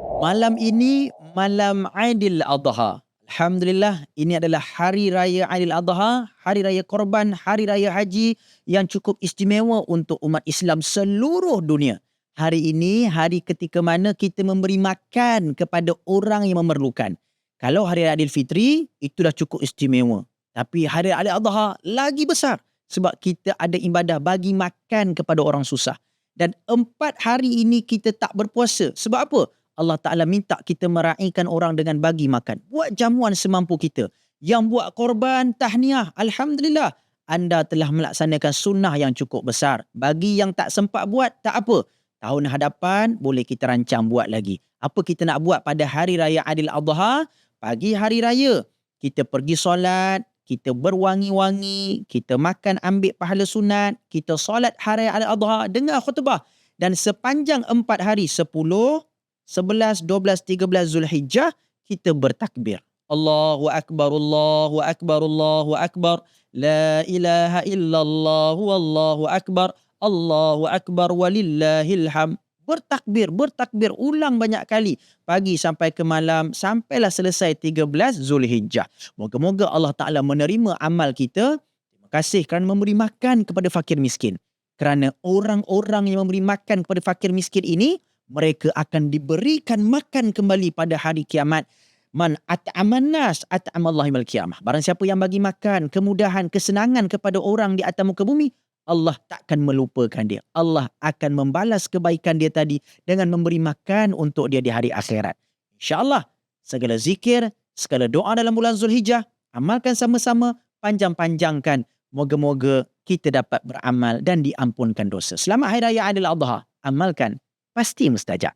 Malam ini malam Aidil Adha. Alhamdulillah, ini adalah hari raya Aidil Adha, hari raya korban, hari raya haji yang cukup istimewa untuk umat Islam seluruh dunia. Hari ini hari ketika mana kita memberi makan kepada orang yang memerlukan. Kalau hari raya Aidilfitri itu dah cukup istimewa. Tapi hari raya Aidil Adha lagi besar sebab kita ada ibadah bagi makan kepada orang susah. Dan 4 hari ini kita tak berpuasa. Sebab apa? Allah Ta'ala minta kita meraihkan orang dengan bagi makan. Buat jamuan semampu kita. Yang buat korban, tahniah. Alhamdulillah. Anda telah melaksanakan sunnah yang cukup besar. Bagi yang tak sempat buat, tak apa. Tahun hadapan, boleh kita rancang buat lagi. Apa kita nak buat pada hari raya Aidil Adha? Pagi hari raya, kita pergi solat, kita berwangi-wangi, kita makan ambil pahala sunat, kita solat hari raya Aidil Adha, dengar khutbah. Dan sepanjang 4 hari, 10, 11, 12, 13 Zulhijjah, kita bertakbir. Allahu Akbar, Allahu Akbar, Allahu Akbar. La ilaha illallah, Wallahu Akbar. Allahu Akbar, walillahil ham. Bertakbir, bertakbir, ulang banyak kali. Pagi sampai ke malam, sampailah selesai 13 Zulhijjah. Moga-moga Allah Ta'ala menerima amal kita. Terima kasih kerana memberi makan kepada fakir miskin. Kerana orang-orang yang memberi makan kepada fakir miskin ini, mereka akan diberikan makan kembali pada hari kiamat. Man at'aman nas at'amallahu yaumil qiyamah. Barang siapa yang bagi makan, kemudahan, kesenangan kepada orang di atas muka bumi, Allah takkan melupakan dia. Allah akan membalas kebaikan dia tadi dengan memberi makan untuk dia di hari akhirat. InsyaAllah, segala zikir, segala doa dalam bulan Zulhijjah, amalkan sama-sama, panjang-panjangkan. Moga-moga kita dapat beramal dan diampunkan dosa. Selamat Hari Raya Aidil Adha. Amalkan. Pasti mustajab.